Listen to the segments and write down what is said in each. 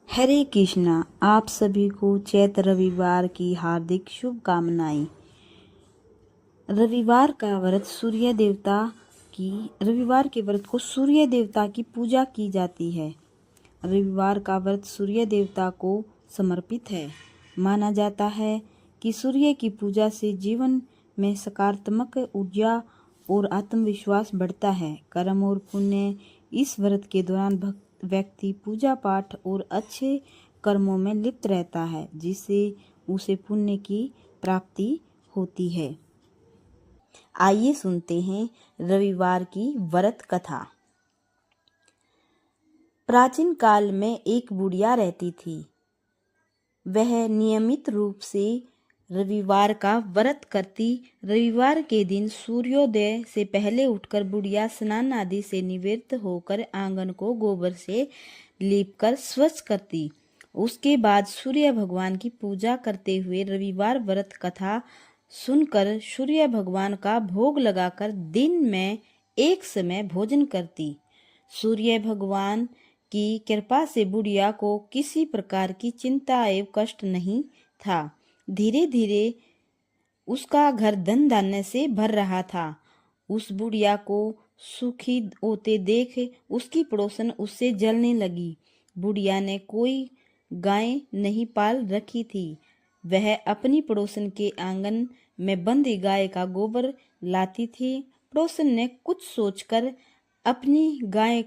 हरे कृष्णा। आप सभी को चैत्र रविवार की हार्दिक शुभकामनाएं। रविवार के व्रत को सूर्य देवता की पूजा की जाती है। रविवार का व्रत सूर्य देवता को समर्पित है। माना जाता है कि सूर्य की पूजा से जीवन में सकारात्मक ऊर्जा और आत्मविश्वास बढ़ता है। कर्म और पुण्य। इस व्रत के दौरान व्यक्ति पूजा पाठ और अच्छे कर्मों में लिप्त रहता है, जिससे उसे पुण्य की प्राप्ति होती है। आइए सुनते हैं रविवार की व्रत कथा। प्राचीन काल में एक बुढ़िया रहती थी। वह नियमित रूप से रविवार का व्रत करती। रविवार के दिन सूर्योदय से पहले उठकर बुढ़िया स्नान आदि से निवृत्त होकर आंगन को गोबर से लीपकर स्वच्छ करती। उसके बाद सूर्य भगवान की पूजा करते हुए रविवार व्रत कथा सुनकर सूर्य भगवान का भोग लगाकर दिन में एक समय भोजन करती। सूर्य भगवान की कृपा से बुढ़िया को किसी प्रकार की चिंता एवं कष्ट नहीं था। धीरे धीरे उसका घर धन धान्य से भर रहा था। उस बुढ़िया को सुखी होते देख उसकी पड़ोसन उससे जलने लगी। बुढ़िया ने कोई गाय नहीं पाल रखी थी। वह अपनी पड़ोसन के आंगन में बंधी गाय का गोबर लाती थी। पड़ोसन ने कुछ सोचकर अपनी गाय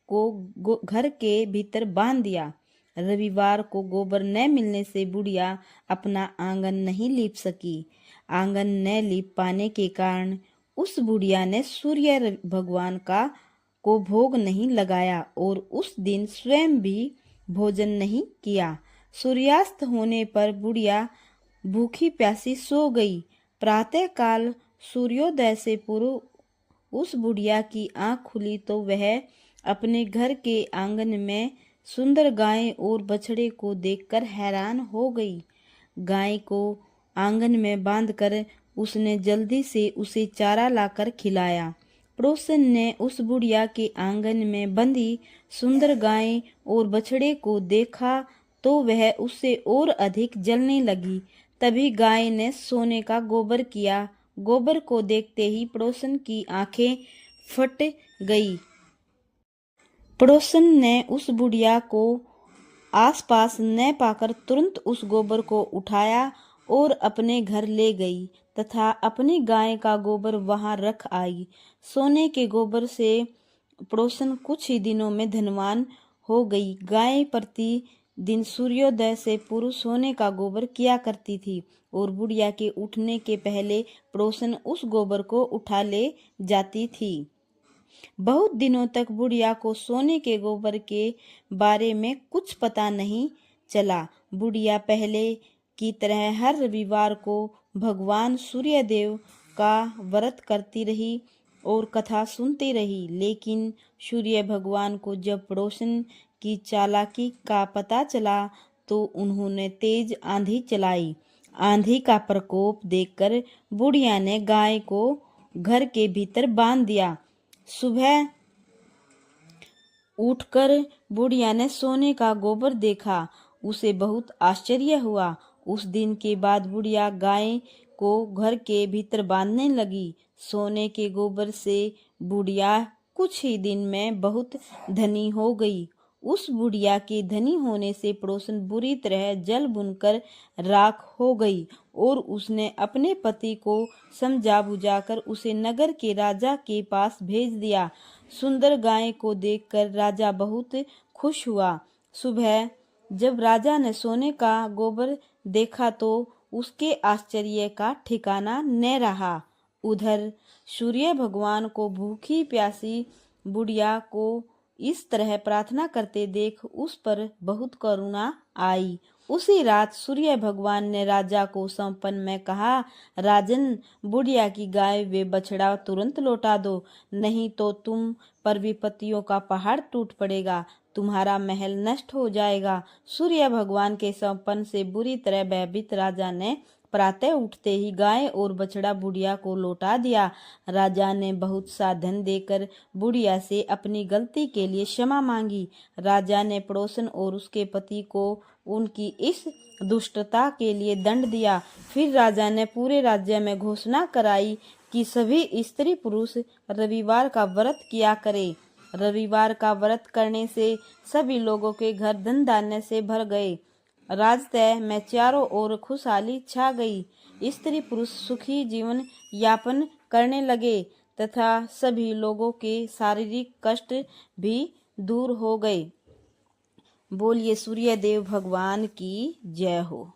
को घर के भीतर बांध दिया। रविवार को गोबर न मिलने से बुढ़िया अपना आंगन नहीं लीप सकी। आंगन न लीप पाने के कारण उस बुढ़िया ने सूर्य भगवान को भोग नहीं लगाया और उस दिन स्वयं भी भोजन नहीं किया। सूर्यास्त होने पर बुढ़िया भूखी प्यासी सो गई। प्रातः काल सूर्योदय से पूर्व उस बुढ़िया की आंख खुली तो वह अपने घर के आंगन में सुंदर गाय और बछड़े को देखकर हैरान हो गई। गाय को आंगन में बांधकर उसने जल्दी से उसे चारा लाकर खिलाया। पड़ोसन ने उस बुढ़िया के आंगन में बंधी सुंदर गाय और बछड़े को देखा तो वह उससे और अधिक जलने लगी। तभी गाय ने सोने का गोबर किया। गोबर को देखते ही पड़ोसन की आंखें फट गई। पड़ोसन ने उस बुढ़िया को आसपास न पाकर तुरंत उस गोबर को उठाया और अपने घर ले गई तथा अपनी गाय का गोबर वहां रख आई। सोने के गोबर से पड़ोसन कुछ ही दिनों में धनवान हो गई। गाय प्रति दिन सूर्योदय से पूर्व सोने का गोबर किया करती थी और बुढ़िया के उठने के पहले पड़ोसन उस गोबर को उठा ले जाती थी। बहुत दिनों तक बुढ़िया को सोने के गोबर के बारे में कुछ पता नहीं चला। बुढ़िया पहले की तरह हर रविवार को भगवान सूर्यदेव का व्रत करती रही और कथा सुनती रही। लेकिन सूर्य भगवान को जब पड़ोसन की चालाकी का पता चला तो उन्होंने तेज आंधी चलाई। आंधी का प्रकोप देखकर बुढ़िया ने गाय को घर के भीतर बांध दिया। सुबह उठकर बुढ़िया ने सोने का गोबर देखा। उसे बहुत आश्चर्य हुआ। उस दिन के बाद बुढ़िया गाय को घर के भीतर बांधने लगी। सोने के गोबर से बुढ़िया कुछ ही दिन में बहुत धनी हो गई। उस बुढ़िया के धनी होने से पड़ोसन बुरी तरह जल बुनकर राख हो गई और उसने अपने पति को समझा बुझाकर उसे नगर के राजा के पास भेज दिया। सुंदर गाय को देखकर राजा बहुत खुश हुआ। सुबह जब राजा ने सोने का गोबर देखा तो उसके आश्चर्य का ठिकाना न रहा। उधर सूर्य भगवान को भूखी प्यासी बुढ़िया को इस तरह प्रार्थना करते देख उस पर बहुत करुणा आई। उसी रात सूर्य भगवान ने राजा को स्वप्न में कहा, राजन, बुढ़िया की गाय वे बछड़ा तुरंत लौटा दो, नहीं तो तुम पर विपत्तियों का पहाड़ टूट पड़ेगा, तुम्हारा महल नष्ट हो जाएगा। सूर्य भगवान के स्वप्न से बुरी तरह भयभीत राजा ने प्रातः उठते ही गाय और बछड़ा बुढ़िया को लौटा दिया। राजा ने बहुत सा धन देकर बुढ़िया से अपनी गलती के लिए क्षमा मांगी। राजा ने पड़ोसन और उसके पति को उनकी इस दुष्टता के लिए दंड दिया। फिर राजा ने पूरे राज्य में घोषणा कराई कि सभी स्त्री पुरुष रविवार का व्रत किया करें। रविवार का व्रत करने से सभी लोगों के घर धन धान्य से भर गए। राजतय में चारों ओर खुशहाली छा गई। स्त्री पुरुष सुखी जीवन यापन करने लगे तथा सभी लोगों के शारीरिक कष्ट भी दूर हो गए। बोलिए सूर्य देव भगवान की जय हो।